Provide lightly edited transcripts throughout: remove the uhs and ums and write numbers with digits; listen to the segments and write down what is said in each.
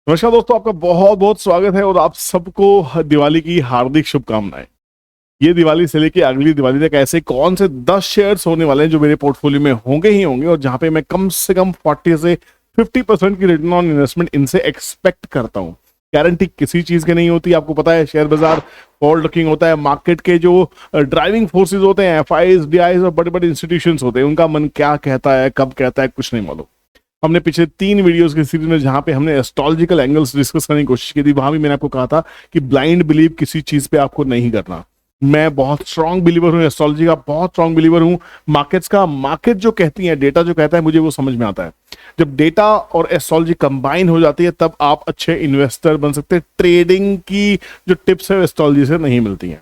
नमस्कार दोस्तों, आपका बहुत बहुत स्वागत है और आप सबको दिवाली की हार्दिक शुभकामनाएं। ये दिवाली से लेके अगली दिवाली तक ऐसे कौन से 10 शेयर्स होने वाले हैं जो मेरे पोर्टफोलियो में होंगे ही होंगे और जहां पे मैं कम से कम 40 से 50% की रिटर्न ऑन इन्वेस्टमेंट इनसे एक्सपेक्ट करता हूं। गारंटी किसी चीज की नहीं होती, आपको पता है शेयर बाजार फॉरवर्ड लुकिंग होता है। मार्केट के जो ड्राइविंग फोर्सेज होते हैं, एफआईज, डीआईज और बड़े बड़े इंस्टीट्यूशंस होते हैं, उनका मन क्या कहता है, कब कहता है, कुछ नहीं मालूम। हमने पिछले 3 वीडियोस की सीरीज में जहां पे हमने एस्ट्रोलॉजिकल एंगल्स डिस्कस करने की कोशिश की थी, वहां भी मैंने आपको कहा था कि ब्लाइंड बिलीव किसी चीज पे आपको नहीं करना। मैं बहुत स्ट्रांग बिलीवर हूं एस्ट्रोलॉजी का, बहुत स्ट्रांग बिलीवर हूं मार्केट्स का। मार्केट जो कहती है, डेटा जो कहता है, मुझे वो समझ में आता है। जब डेटा और एस्ट्रोलॉजी कंबाइन हो जाती है तब आप अच्छे इन्वेस्टर बन सकते हैं। ट्रेडिंग की जो टिप्स है एस्ट्रोलॉजी से नहीं मिलती हैं।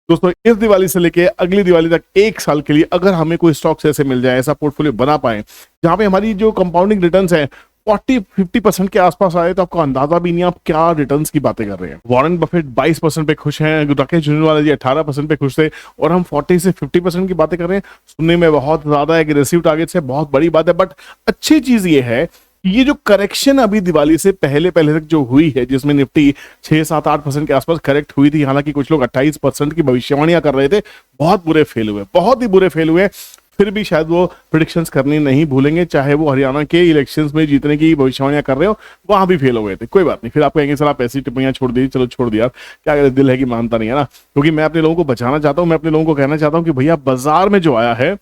दोस्तों, इस दिवाली से लेके अगली दिवाली तक 1 साल के लिए अगर हमें कोई स्टॉक्स ऐसे मिल जाए, ऐसा पोर्टफोलियो बना पाए जहां पे हमारी जो कंपाउंडिंग रिटर्न्स है 40-50% के आसपास आए, तो आपको अंदाजा भी नहीं आप क्या रिटर्न्स की बातें कर रहे हैं। वॉरेन बफेट 22% पे खुश हैं, राकेश झुनझुनवाला जी 18% पे खुश थे और हम 40 से 50% की बातें कर रहे हैं। सुनने में बहुत ज्यादा एग्रेसिव टारगेट्स है, बहुत बड़ी बात है, बट अच्छी चीज ये है ये जो करेक्शन अभी दिवाली से पहले पहले तक जो हुई है, जिसमें निफ्टी 6-7-8% के आसपास करेक्ट हुई थी, हालांकि कुछ लोग 28% की भविष्यवाणियां कर रहे थे, बहुत बुरे फेल हुए, बहुत ही बुरे फेल हुए। फिर भी शायद वो प्रिडिक्शंस करनी नहीं भूलेंगे, चाहे वो हरियाणा के इलेक्शंस में जीतने की भविष्यवाणियां कर रहे हो, वहां भी फेल हो गए थे। कोई बात नहीं, फिर आप कहेंगे सर आप ऐसी टिप्पणियां छोड़ दी, चलो छोड़ दिया, क्या करें, दिल है कि मानता नहीं है ना। क्योंकि मैं अपने लोगों को बचाना चाहता हूं, मैं अपने लोगों को कहना चाहता हूं कि भैया बाजार में जो आया है,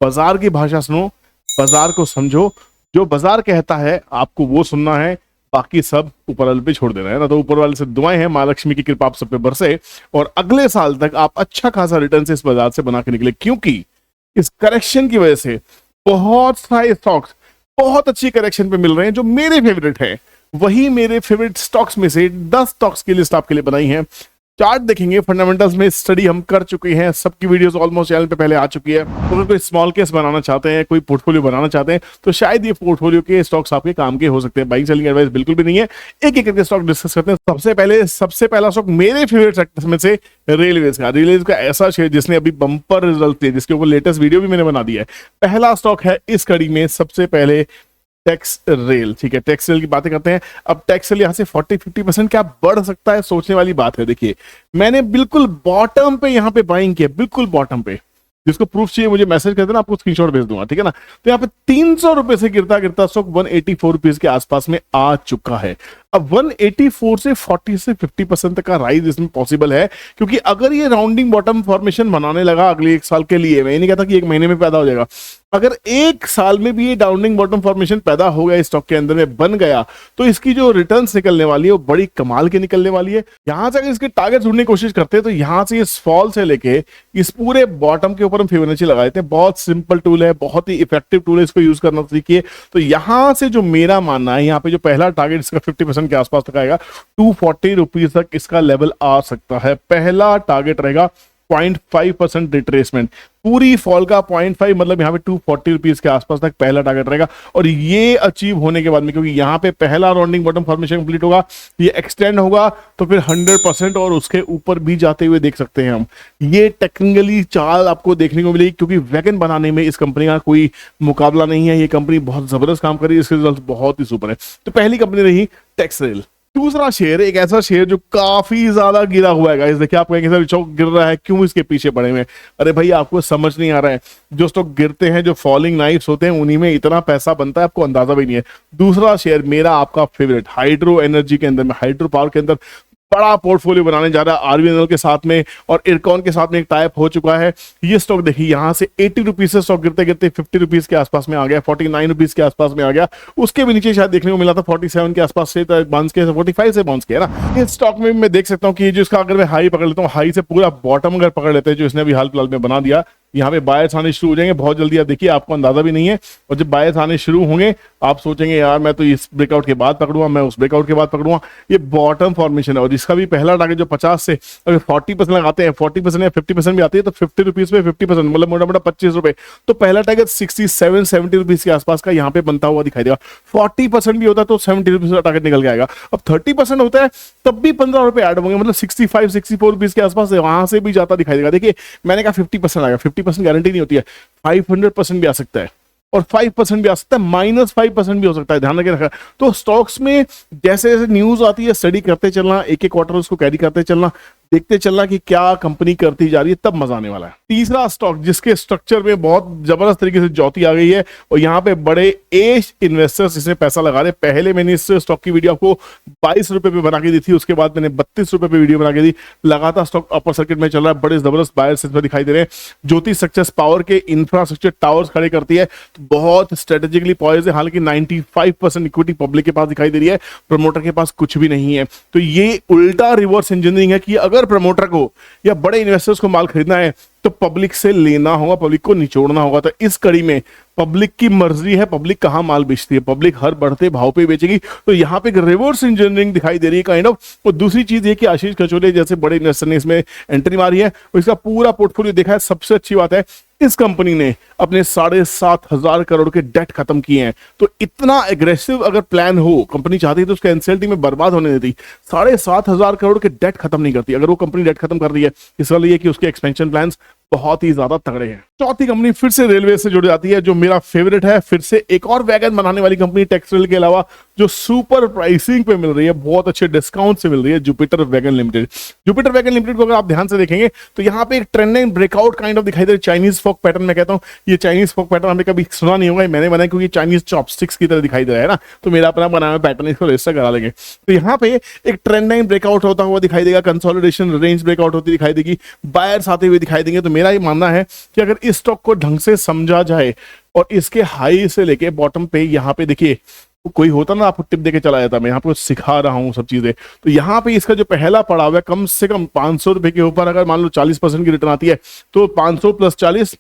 बाजार की भाषा सुनो, बाजार को समझो। जो बाजार कहता है आपको वो सुनना है, बाकी सब ऊपर वाले पे छोड़ देना है ना। तो ऊपर वाले से दुआएं हैं, माँ लक्ष्मी की कृपा आप सब पे बरसे और अगले साल तक आप अच्छा खासा रिटर्न इस बाजार से बना के निकले। क्योंकि इस करेक्शन की वजह से बहुत सारे स्टॉक्स बहुत अच्छी करेक्शन पे मिल रहे हैं जो मेरे फेवरेट है। वही मेरे फेवरेट स्टॉक्स में से 10 स्टॉक्स की लिस्ट आपके लिए बनाई है। चार्ट देखेंगे, फंडामेंटल्स में स्टडी हम कर चुके हैं, सबकी वीडियोस ऑलमोस्ट चैनल पे पहले आ चुकी है। तो अगर कोई स्मॉल केस बनाना चाहते हैं, कोई पोर्टफोलियो बनाना चाहते हैं, तो शायद ये पोर्टफोलियो के स्टॉक्स आपके काम के हो सकते हैं। बाइंग सेलिंग एडवाइस बिल्कुल भी नहीं है। एक एक करके स्टॉक डिस्कस करते हैं। सबसे पहला स्टॉक मेरे फेवरेट सेक्टर्स में से रेलवेज का ऐसा शेयर जिसने अभी बंपर रिजल्ट दिए, जिसके ऊपर लेटेस्ट वीडियो भी मैंने बना दिया है। पहला स्टॉक है इस कड़ी में सबसे पहले टैक्स रेल। ठीक है, टैक्स रेल की बातें करते हैं। अब टैक्स रेल यहां से 40-50% क्या बढ़ सकता है, सोचने वाली बात है। देखिए, मैंने बिल्कुल बॉटम पे यहां पे बाइंग किया, बिल्कुल बॉटम पे। जिसको प्रूफ चाहिए मुझे मैसेज कर देना, आपको स्क्रीनशॉट भेज दूंगा, ठीक है ना। तो यहाँ पे 300 रुपए से गिरता गिरता स्टॉक 184 रुपीज के आसपास में आ चुका है। अब 184 से 40 से 50% तक का राइज इसमें पॉसिबल है, क्योंकि अगर ये राउंडिंग बॉटम फॉर्मेशन बनाने लगा अगले 1 साल के लिए, मैं नहीं कहता कि 1 महीने में पैदा हो जाएगा, अगर 1 साल में भी ये राउंडिंग बॉटम फॉर्मेशन पैदा हो गया, स्टॉक के अंदर में बन गया, तो इसकी जो रिटर्न्स निकलने वाली है वो बड़ी कमाल की निकलने वाली है। यहां से अगर इसके टारगेट ढूंढने की कोशिश करते हैं तो यहां से इस फॉल से लेके इस पूरे बॉटम के ऊपर हम फिबोनाची लगा देते हैं। बहुत सिंपल टूल है, बहुत ही इफेक्टिव टूल है, इसको यूज करना सीखिए। तो यहां से जो मेरा मानना है, यहाँ पे जो पहला टारगेट इसका 50% के आसपास तक आएगा, 240 रुपीज तक इसका लेवल आ सकता है। पहला टारगेट रहेगा 0.5% रिट्रेसमेंट, पूरी फॉल का 0.5 मतलब यहाँ पे 240 रुपीज के आसपास तक पहला टारगेट रहेगा। और ये अचीव होने के बाद में, क्योंकि यहाँ पे पहला राउंडिंग बॉटम फॉर्मेशन कंप्लीट होगा, ये एक्सटेंड होगा, तो फिर 100% और उसके ऊपर भी जाते हुए देख सकते हैं हम। ये टेक्निकली चाल आपको देखने को मिलेगी, क्योंकि वैगन बनाने में इस कंपनी का कोई मुकाबला नहीं है। ये कंपनी बहुत जबरदस्त काम कर रही है, इसके रिजल्ट बहुत ही सुपर है। तो पहली कंपनी रही टैक्स रेल। दूसरा शेयर, एक ऐसा शेयर जो काफी ज्यादा गिरा हुआ है गाइस। देखिए, आप कहेंगे सर स्टॉक गिर रहा है, क्यों इसके पीछे पड़े हुए हैं? अरे भाई, आपको समझ नहीं आ रहा है, जो स्टॉक गिरते हैं, जो फॉलिंग नाइफ्स होते हैं, उन्हीं में इतना पैसा बनता है, आपको अंदाजा भी नहीं है। दूसरा शेयर मेरा आपका फेवरेट, हाइड्रो एनर्जी के अंदर में, हाइड्रो पावर के अंदर बड़ा पोर्टफोलियो बनाने जा रहा है आरवीएनएल के साथ में, और इरकॉन के साथ में एक टाइप हो चुका है। ये स्टॉक देखिए, यहां से 80 रुपीज से स्टॉक गिरते गिरते 50 रुपीज के आसपास में आ गया, 49 रुपीज के आसपास में आ गया। उसके भी नीचे शायद देखने को मिला था 47 के आसपास से बाउंस किया, 45 से बाउंस किया ना। इस स्टॉक में मैं देख सकता हूँ कि जो इसका अगर मैं हाई पकड़ लेता हूँ, हाई से पूरा बॉटम अगर पकड़ लेते हैं, जो इसने अभी हाल फिलहाल में बना दिया, यहाँ पे बायर्स आने शुरू हो जाएंगे बहुत जल्दी। आप देखिए, आपको अंदाजा भी नहीं है। और जब बायर्स आने शुरू होंगे, आप सोचेंगे यार मैं तो इस ब्रेकआउट के बाद पकड़ूंगा, मैं उस ब्रेकआउट के बाद पकड़ूंगा। ये बॉटम फॉर्मेशन है, और इसका भी पहला टारगेट जो 50 से अगर 40% लगाते हैं, 40% या 50% भी आती है, तो 50 रुपीज पे 50% मतलब मोटा मोटा 25 रुपए। तो पहला टारगेट 67-70 रुपीज के आसपास का यहाँ पे बनता हुआ दिखाई देगा। 40% भी होता है तो 70 रुपीज का टारगेट निकल के आएगा। अब 30% होता है तब भी 15 रुपए ऐड होंगे, मतलब 65-64 रुपीज के आसपास वहां से भी जाता दिखाई देगा। देखिए, मैंने कहा 50% आएगा, 50% गारंटी नहीं होती है, 500% भी आ सकता है। और 5% भी आ सकता है, -5% भी हो सकता है, ध्यान रखे रखा। तो स्टॉक्स में जैसे जैसे न्यूज आती है स्टडी करते चलना, एक एक क्वार्टर उसको कैरी करते चलना, देखते चलना कि क्या कंपनी करती जा रही है, तब मजा आने वाला है। तीसरा स्टॉक जिसके स्ट्रक्चर में बहुत जबरदस्त तरीके से ज्योति आ गई है और यहाँ पे बड़े एज इन्वेस्टर्स इसमें पैसा लगा रहे। पहले मैंने इस स्टॉक की वीडियो आपको 22 रुपए पे बना के दी थी, उसके बाद मैंने 32 रुपए पे वीडियो बना के दी। लगातार स्टॉक अपर सर्किट में चल रहा है, बड़े जबरदस्त बायर्स इसमें दिखाई दे रहे हैं। ज्योति स्ट्रक्चर्स पावर के इंफ्रास्ट्रक्चर टावर्स खड़े करती है, तो बहुत स्ट्रेटेजिकली पॉइज्ड है। हालांकि 95% इक्विटी पब्लिक के पास दिखाई दे रही है, प्रमोटर के पास कुछ भी नहीं है। तो ये उल्टा रिवर्स इंजीनियरिंग है कि अगर प्रमोटर को या बड़े इन्वेस्टर्स को माल खरीदना है तो पब्लिक से लेना होगा, पब्लिक को निचोड़ना होगा। तो इस कड़ी में पब्लिक की मर्जी है, पब्लिक कहां माल बेचती है, पब्लिक हर बढ़ते भाव पे बेचेगी। तो यहां पे एक रिवर्स इंजीनियरिंग दिखाई दे रही है काइंड ऑफ। और दूसरी चीज ये कि आशीष कचोले जैसे बड़े इन्वेस्टर ने इसमें एंट्री मारी है और इसका पूरा पोर्टफोलियो देखा है। सबसे अच्छी बात है इस कंपनी ने अपने 7,500 करोड़ के डेट खत्म किए हैं। तो इतना एग्रेसिव अगर प्लान हो, कंपनी चाहती है तो उसके एनसीएलटी में बर्बाद होने देती। 7,500 करोड़ के डेट खत्म नहीं करती। अगर वो कंपनी डेट खत्म कर रही है, इसका लिए कि उसके एक्सपेंशन प्लान्स बहुत ही ज्यादा तगड़े हैं। चौथी कंपनी फिर से रेलवे से जुड़ जाती है, जो मेरा फेवरेट है। फिर से एक और वैगन बनाने वाली कंपनी टेक्सटाइल के अलावा जो सुपर प्राइसिंग पे मिल रही है, बहुत अच्छे डिस्काउंट से मिल रही है, Jupiter wagon limited. Jupiter wagon limited को अगर आप ध्यान से देखेंगे तो यहाँ पे एक trend and breakout kind of दिखाई दे रहा है। चाइनीज फॉक पैटर्न में कहता हूँ, ये चाइनीज फॉक पैटर्न हमने कभी सुना नहीं होगा, मैंने बनाया क्योंकि चाइनीज चॉपस्टिक्स की तरह दिखाई दे रहा है ना, तो मेरा अपना बनाया पैटर्न, इसको रजिस्टर करा लेंगे। तो यहाँ पे एक ट्रेंड एंड ब्रेकआउट होता हुआ दिखाई देगा, कंसोलिडेशन रेंज ब्रेकआउट होती दिखाई देगी, बायर्स आते हुए दिखाई देंगे। तो मेरा ये मानना है कि अगर इस स्टॉक को ढंग से समझा जाए और इसके हाई से लेके बॉटम पे, यहाँ पे देखिए कोई होता ना आपको टिप देके चला जाता, मैं यहाँ पे सिखा रहा हूँ सब चीजें। तो यहाँ पे इसका जो पहला पड़ाव है कम से कम 500 रुपए के ऊपर अगर मान लो 40% की रिटर्न आती है तो 500 + 40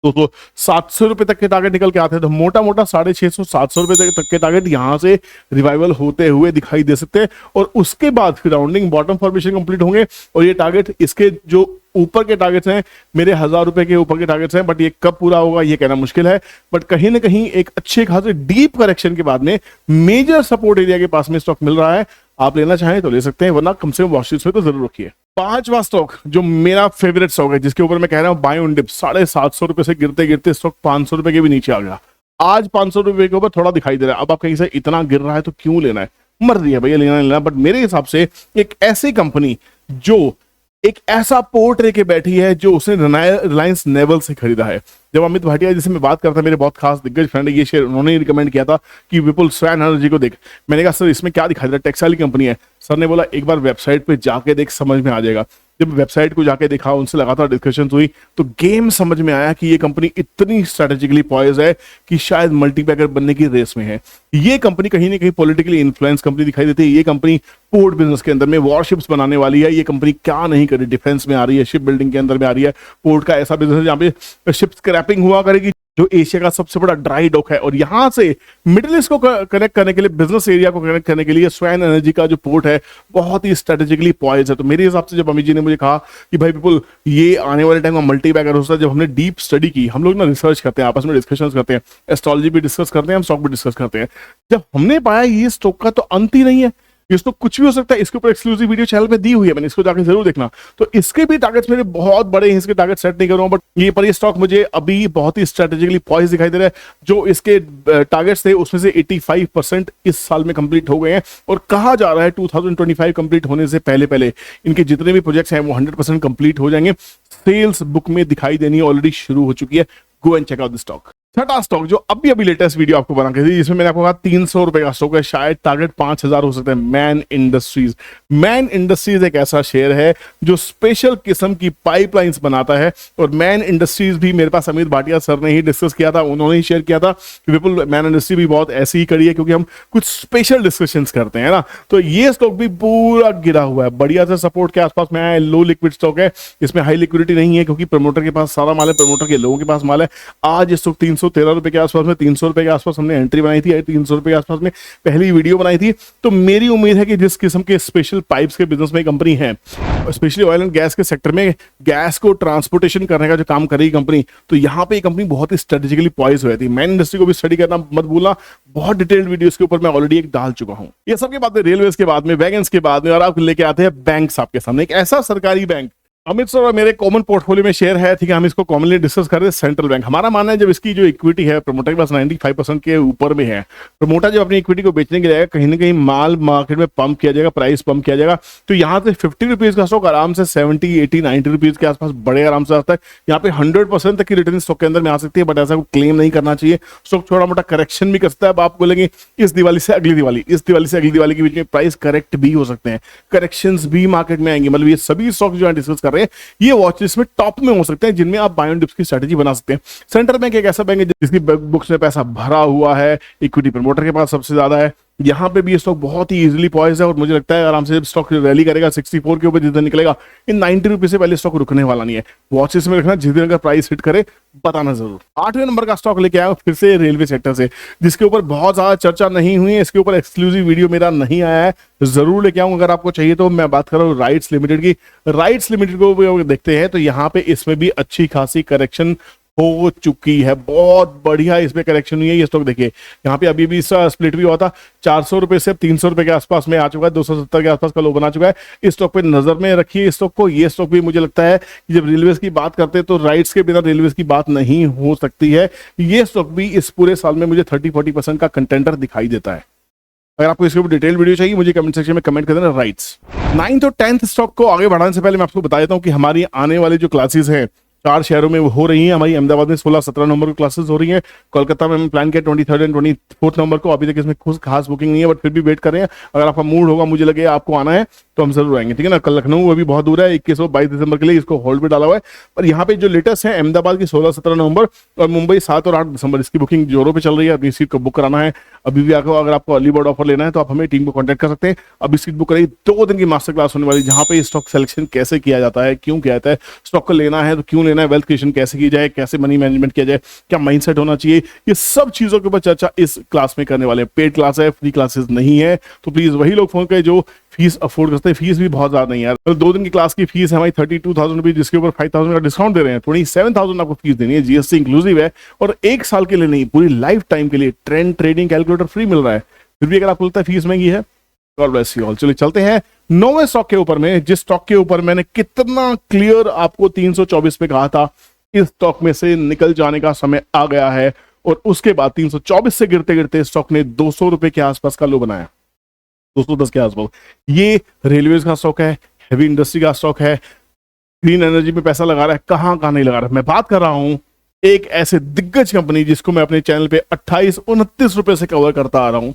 तो 700 रुपए तक के टारगेट निकल के आते हैं। तो मोटा मोटा 650-700 रुपए तक के टारगेट यहाँ से रिवाइवल होते हुए दिखाई दे सकते हैं। और उसके बाद फिर राउंडिंग बॉटम फॉर्मेशन कंप्लीट होंगे और ये टारगेट इसके जो ऊपर के टारगेट्स हैं, मेरे 1000 रुपए के ऊपर के टारगेट्स हैं, बट ये कब पूरा होगा ये कहना मुश्किल है। बट कहीं ना कहीं एक अच्छे खासे डीप करेक्शन के बाद में मेजर सपोर्ट एरिया के पास में स्टॉक मिल रहा है। आप लेना चाहें तो ले सकते हैं, वरना कम से कम वॉचलिस्ट में तो जरूर रखिए। पांचवा स्टॉक जो मेरा फेवरेट स्टॉक है, जिसके ऊपर मैं कह रहा हूं बाय ऑन डिप, 750 रुपए से गिरते गिरते स्टॉक 500 रुपए के भी नीचे आ गया। आज 500 रुपए के ऊपर थोड़ा दिखाई दे रहा है। अब आप कहीं से इतना गिर रहा है तो क्यों लेना है, मर्जी है भैया, लेना। बट मेरे हिसाब से एक ऐसी कंपनी जो एक ऐसा पोर्ट लेके बैठी है जो उसने रिलायंस नेवल से खरीदा है। जब अमित भाटिया जिससे मैं बात करता, मेरे बहुत खास दिग्गज फ्रेंड है, ये शेयर उन्होंने रिकमेंड किया था कि विपुल स्वैन एनर्जी को देख। मैंने कहा सर इसमें क्या दिखाई दे रहा है, टेक्सटाइल की कंपनी है। सर ने बोला एक बार वेबसाइट पे जाके देख, समझ में आ जाएगा। जब वेबसाइट को जाके देखा, उनसे लगातार डिस्कशन हुई, तो गेम समझ में आया कि ये कंपनी इतनी स्ट्रेटेजिकली पॉइज है कि शायद मल्टीपैकर बनने की रेस में है। ये कंपनी कहीं ना कहीं पॉलिटिकली इन्फ्लुएंस कंपनी दिखाई देती है। ये कंपनी पोर्ट बिजनेस के अंदर में वॉरशिप्स बनाने वाली है। ये कंपनी क्या नहीं करे, डिफेंस में आ रही है, शिप बिल्डिंग के अंदर में आ रही है। पोर्ट का ऐसा बिजनेस है जहाँ पे शिप स्क्रैपिंग हुआ करेगी, जो एशिया का सबसे बड़ा ड्राई डॉक है। और यहां से मिडिल ईस्ट को कनेक्ट करने के लिए, बिजनेस एरिया को कनेक्ट करने के लिए स्वैन एनर्जी का जो पोर्ट है बहुत ही स्ट्रेटेजिकली पॉइज है। तो मेरे हिसाब से जब अमित जी ने मुझे कहा कि भाई विपुल ये आने वाले टाइम में मल्टी बैगर हो सकता है, जब हमने डीप स्टडी की, हम लोग ना रिसर्च करते हैं, आपस में डिस्कशन करते हैं, एस्ट्रोलॉजी भी डिस्कस करते हैं, हम स्टॉक भी डिस्कस करते हैं, जब हमने पाया ये स्टॉक का तो अंत ही नहीं है, इसको कुछ भी हो सकता है। इसके ऊपर एक्सक्लूसिव वीडियो चैनल पे दी हुई है, मैंने इसको जाकर जरूर देखना। तो इसके भी टारगेट्स मेरे बहुत बड़े हैं, इसके टारगेट सेट नहीं कर रहा हूं, बट ये पर ये स्टॉक मुझे अभी बहुत ही स्ट्रेटेजिकली पॉइज दिखाई दे रहा है। जो इसके टारगेट्स थे उसमें से 85% इस साल में कंप्लीट हो गए हैं और कहा जा रहा है 2025 कंप्लीट होने से पहले पहले इनके जितने भी प्रोजेक्ट्स हैं वो 100% कंप्लीट हो जाएंगे। सेल्स बुक में दिखाई देनी ऑलरेडी शुरू हो चुकी है। Go and check out the stock. छठा स्टॉक जो अभी लेटेस्ट वीडियो आपको बना के दी, जिसमें मैंने आपको कहा 300 रुपए का स्टॉक है, शायद टारगेट 5000 हो सकता है। Man industries. मैन इंडस्ट्रीज एक ऐसा शेयर है जो स्पेशल किस्म की पाइपलाइंस बनाता है। और मैन इंडस्ट्रीज भी मेरे पास अमित भाटिया सर ने ही डिस्कस किया था, उन्होंने ही शेयर किया था कि विपुल मैन इंडस्ट्री भी बहुत ऐसी ही कड़ी है, क्योंकि हम कुछ स्पेशल डिस्कशंस करते हैं ना। तो ये स्टॉक भी पूरा गिरा हुआ है, बढ़िया से सपोर्ट के आसपास में आया है। लो लिक्विड स्टॉक है, इसमें हाई लिक्विडिटी नहीं है, क्योंकि प्रमोटर के पास सारा माल है, प्रमोटर के लोगों के पास माल है। आज स्टॉक 313 रुपए के आसपास में, 300 रुपए के आसपास हमने एंट्री बनाई थी, 300 रुपए के आसपास में पहली वीडियो बनाई थी। तो मेरी उम्मीद है कि जिस किस्म के स्पेशल पाइप्स के बिजनेस में कंपनी है, स्पेशली ऑयल एंड गैस के सेक्टर में गैस को ट्रांसपोर्टेशन करने का जो काम कर रही कंपनी, तो यहाँ पे कंपनी बहुत ही स्ट्रेटेजिकली पॉइज हुई थी। मैन इंडस्ट्री को भी स्टडी करना मत भूलना, बहुत डिटेल्ड वीडियो के ऊपर मैं ऑलरेडी एक डाल चुका हूँ। ये सबके बाद में रेलवे के बाद में, वैगन्स के बाद में, और आप लेके आते हैं बैंक्स आपके सामने। एक ऐसा सरकारी बैंक अमित सर और मेरे कॉमन पोर्टफोलियो में शेयर है, ठीक है, हम इसको कॉमनली डिस्कस कर रहे हैं सेंट्रल बैंक। हमारा मानना है जब इसकी जो इक्विटी है प्रमोटर के पास 95% के ऊपर में है, प्रमोटर जब अपनी इक्विटी को बेचने के लिए कहीं ना कहीं माल मार्केट में पंप किया जाएगा, प्राइस पंप किया जाएगा, तो यहाँ से 50 रुपीज का स्टॉक आराम से 70, 80, 90 रुपीज के आसपास बड़े आराम से आता है। यहाँ पे 100% तक की रिटर्न स्टॉक के अंदर में आ सकती है, बट ऐसा क्लेम नहीं करना चाहिए। स्टॉक छोटा मोटा करेक्शन भी कर सकता है। अब आप बोलेंगे इस दिवाली से अगली दिवाली, इस दिवाली से अगली दिवाली के बीच में प्राइस करेक्ट भी हो सकते हैं, करेक्शंस भी मार्केट में आएंगे। मतलब ये सभी स्टॉक जो डिस्कस कर रहे हैं ये वॉच लिस्ट में टॉप में हो सकते हैं, जिनमें आप बाय ऑन डिप्स की स्ट्रेटजी बना सकते हैं। सेंट्रल बैंक एक ऐसा बैंक है जिसकी बुक्स में पैसा भरा हुआ है, इक्विटी प्रमोटर के पास सबसे ज्यादा है। यहाँ पे भी ये स्टॉक बहुत ही इजीली पॉइज है और मुझे लगता है आराम से जब स्टॉक रैली करेगा 64 के ऊपर जितना निकलेगा, इन 90 रुपीज से पहले स्टॉक रुकने वाला नहीं है। वॉचेस में रखना, जिस दिन अगर प्राइस हिट करे बताना जरूर। 8वें नंबर का स्टॉक लेके आया फिर से रेलवे सेक्टर से, जिसके ऊपर बहुत ज्यादा चर्चा नहीं हुई है, इसके ऊपर एक्सक्लूसिव वीडियो मेरा नहीं आया है, जरूर लेके आऊंगा अगर आपको चाहिए तो। मैं बात कर रहा हूँ राइट्स लिमिटेड की। राइट्स लिमिटेड को देखते हैं तो यहाँ पे इसमें भी अच्छी खासी करेक्शन हो चुकी है, बहुत बढ़िया इसमें करेक्शन हुई है। ये स्टॉक देखिए यहाँ पे अभी भी इसका स्प्लिट भी हुआ था, 400 रुपए से 300 रुपए के आसपास में आ चुका है, 270 के आसपास का लो बना चुका है। इस स्टॉक पे नजर में रखिए इस स्टॉक को। ये स्टॉक भी मुझे लगता है कि जब रेलवेज की बात करते हैं तो राइट्स के बिना रेलवेज की बात नहीं हो सकती है। ये स्टॉक भी इस पूरे साल में मुझे 30-40% का कंटेंटर दिखाई देता है। अगर आपको इसके ऊपर डिटेल वीडियो चाहिए मुझे कमेंट सेक्शन में कमेंट कर देना। राइट्स 9th और 10th स्टॉक को आगे बढ़ाने से पहले मैं आपको बता देता हूं कि हमारी आने वाली जो क्लासेस हैं 4 शहरों में हो रही है। हमारी अहमदाबाद में 16-17 नवंबर को क्लासेस हो रही है। कोलकाता में हमने प्लान किया 23rd एंड 24th नवंबर को। अभी तक इसमें कुछ खास बुकिंग नहीं है, बट फिर भी वेट कर रहे हैं। अगर आपका मूड होगा, मुझे लगे आपको आना है तो हम जरूर आएंगे, ठीक है ना। कल लखनऊ अभी बहुत दूर है, 21 और 22 दिसंबर के लिए इसको होल्ड पे डाला हुआ है। पर यहाँ पे जो लेटेस्ट है अहमदाबाद की 16-17 नवंबर और मुंबई 7 और 8 दिसंबर, इसकी बुकिंग जोरों पे चल रही है। अपनी सीट को बुक कराना है अभी भी आकर। अगर आपको अर्ली बर्ड ऑफर लेना है तो आप हमें टीम को कॉन्टैक्ट कर सकते हैं। अभी सीट बुक कराई, 2 दिन की मास्टर क्लास होने वाली, जहां पे स्टॉक सिलेक्शन कैसे किया जाता है, क्यों किया जाता है, स्टॉक को लेना है तो क्यों लेना है, वेल्थ क्रिएशन कैसे की जाए, कैसे मनी मैनेजमेंट किया जाए, क्या माइंडसेट होना चाहिए, ये सब चीजों के ऊपर चर्चा इस क्लास में करने वाले हैं। पेड क्लास है, फ्री क्लासेस नहीं है, तो प्लीज वही लोग फोन करें जो फीस अफोर्ड करते हैं। फीस भी बहुत ज्यादा नहीं है यार। 2 दिन की क्लास की फीस है हमारी 32,000 रुपीज, जिसके ऊपर 5,000 का डिस्काउंट दे रहे हैं। 27,000 आपको फीस देनी है, जीएसटी इंक्लूसिव है, और 1 साल के लिए नहीं, पूरी लाइफ टाइम के लिए ट्रेंड ट्रेडिंग कैलकुलेटर फ्री मिल रहा है। फिर भी अगर आपको लगता है फीस महंगी है, गॉड ब्लेस यू ऑल। चलिए चलते हैं 9वें स्टॉक के ऊपर में, जिस स्टॉक के ऊपर मैंने कितना क्लियर आपको 324 पे कहा था इस स्टॉक में से निकल जाने का समय आ गया है, और उसके बाद 324 से गिरते गिरते स्टॉक ने 200 रुपए के आसपास का लो बनाया, 210 के आसपास। ये रेलवेज का स्टॉक है, हेवी इंडस्ट्री का स्टॉक है, ग्रीन एनर्जी में पैसा लगा रहा है, कहां कहां नहीं लगा रहा है। मैं बात कर रहा हूं एक ऐसे दिग्गज कंपनी जिसको मैं अपने चैनल पे 28-29 रुपए से कवर करता आ रहा हूं,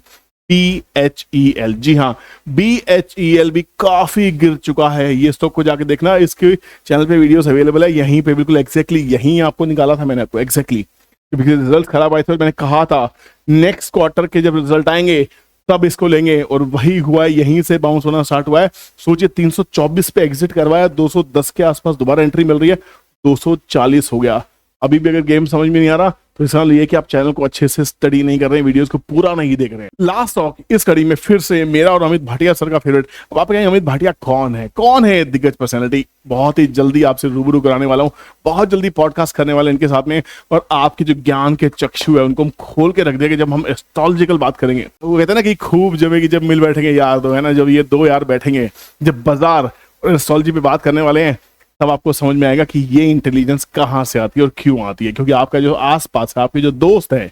BHEL। जी हाँ, BHEL भी काफी गिर चुका है। ये स्टॉक को जाके देखना, इसके चैनल पे वीडियोस अवेलेबल है, यहीं पे बिल्कुल एग्जैक्टली यहीं आपको निकाला था मैंने आपको एग्जैक्टली, क्योंकि रिजल्ट खराब आए थे। मैंने कहा था नेक्स्ट क्वार्टर के जब रिजल्ट आएंगे तब इसको लेंगे, और वही हुआ है, यहीं से बाउंस होना स्टार्ट हुआ है। सोचिए 324 पे एग्जिट करवाया, 210 के आसपास दोबारा एंट्री मिल रही है, 240 हो गया। अभी भी अगर गेम समझ में नहीं आ रहा तो इसका ये कि आप चैनल को अच्छे से स्टडी नहीं कर रहे हैं, वीडियोस को पूरा नहीं देख रहे हैं। लास्ट स्टॉक इस कड़ी में फिर से मेरा और अमित भाटिया सर का फेवरेट। अब आप कहेंगे अमित भाटिया कौन है, कौन है दिग्गज पर्सनैलिटी? बहुत ही जल्दी आपसे रूबरू कराने वाला हूँ, बहुत जल्दी पॉडकास्ट करने वाले इनके साथ में, और आपके जो ज्ञान के चक्षु है उनको हम खोल के रख देंगे जब हम एस्ट्रोलॉजिकल बात करेंगे। तो वो कहते हैं ना कि खूब जमेगी जब मिल बैठेंगे यार, तो है ना, जब ये 2 यार बैठेंगे, जब बाजार और एस्ट्रोलॉजी पे बात करने वाले हैं, तब आपको समझ में आएगा कि ये इंटेलिजेंस कहाँ से आती है और क्यों आती है। क्योंकि आपका जो आसपास है, आपके जो दोस्त है,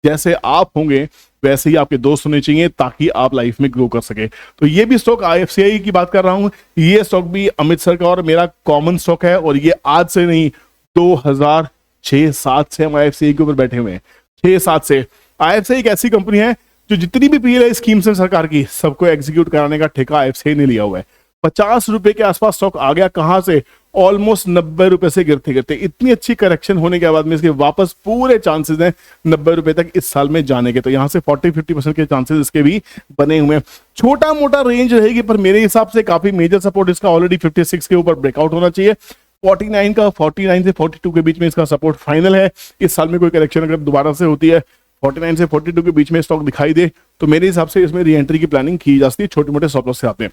जैसे आप होंगे वैसे ही आपके दोस्त होने चाहिए, ताकि आप लाइफ में ग्रो कर सके। तो ये भी स्टॉक IFCI की बात कर रहा हूं, ये स्टॉक भी अमित सर का और मेरा कॉमन स्टॉक है, और ये आज से नहीं 2006-7 से हम IFCI के ऊपर बैठे हुए हैं, 6-7 से। IFCI एक ऐसी कंपनी है जो जितनी भी PLI स्कीम्स है सरकार की, सबको एग्जीक्यूट कराने का ठेका IFCI ने लिया हुआ है। 50 रुपए के आसपास स्टॉक आ गया, कहां से? ऑलमोस्ट 90 रुपए से गिरते गिरते। इतनी अच्छी करेक्शन होने के बाद में इसके वापस पूरे चांसेस हैं 90 रुपए तक इस साल में जाने के। तो यहां से 40-50% के चांसेस इसके भी बने हुए हैं। छोटा मोटा रेंज रहेगी, पर मेरे हिसाब से काफी मेजर सपोर्ट इसका ऑलरेडी 56 के ऊपर ब्रेकआउट होना चाहिए। 49 से 42 के बीच में इसका सपोर्ट फाइनल है। इस साल में कोई करेक्शन अगर दोबारा से होती है, 49 से 42 के बीच में स्टॉक दिखाई दे, तो मेरे हिसाब से इसमें री एंट्री की प्लानिंग की जा सकती है, छोटे मोटे स्टॉप लॉस से आते हैं।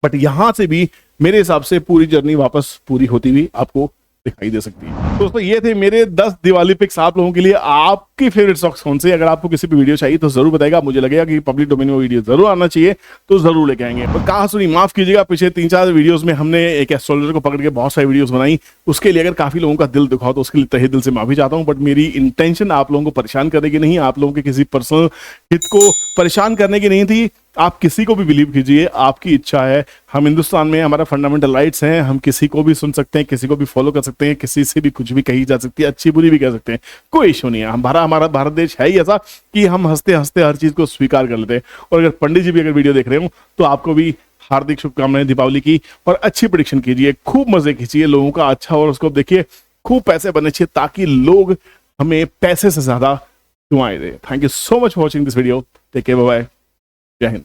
बट यहां से भी मेरे हिसाब से पूरी जर्नी वापस पूरी होती हुई आपको दिखाई दे सकती है। तो दोस्तों ये थे मेरे 10 दिवाली पिक्स आप लोगों के लिए। आपकी फेवरेट स्टॉक्स कौन से? अगर आपको किसी भी वीडियो चाहिए तो जरूर बताएगा। मुझे लगेगा कि पब्लिक डोमेन में वीडियो जरूर आना चाहिए, तो जरूर लेके आएंगे। और कहा सुनी माफ कीजिएगा, पिछले 3-4 वीडियोस में हमने एक एस्ट्रोलॉजर को पकड़ के बहुत सारी वीडियोस बनाई, उसके लिए अगर काफी लोगों का दिल दुखा तो उसके लिए तहे दिल से माफी चाहता हूं। बट मेरी इंटेंशन आप लोगों को परेशान करने की नहीं, आप लोगों के किसी पर्सनल हित को परेशान करने की नहीं थी। आप किसी को भी बिलीव कीजिए, आपकी इच्छा है। हम हिंदुस्तान में, हमारा फंडामेंटल राइट्स हैं, हम किसी को भी सुन सकते हैं, किसी को भी फॉलो कर सकते हैं, किसी से भी कुछ भी कही जा सकती है, अच्छी बुरी भी कह सकते हैं, कोई इशू नहीं है। हमारा भारत देश है ही ऐसा कि हम हंसते हंसते हर चीज को स्वीकार कर लेते हैं। और अगर पंडित जी भी अगर वीडियो देख रहे हो तो आपको भी हार्दिक शुभकामनाएं दीपावली की, और अच्छी प्रेडिक्शन कीजिए, खूब मजे कीजिए, लोगों का अच्छा और उसको देखिए, खूब पैसे बनने चाहिए ताकि लोग हमें पैसे से ज्यादा दुआएं दें। Thank you so much for watching this video. Take care, bye bye, जय हिंद।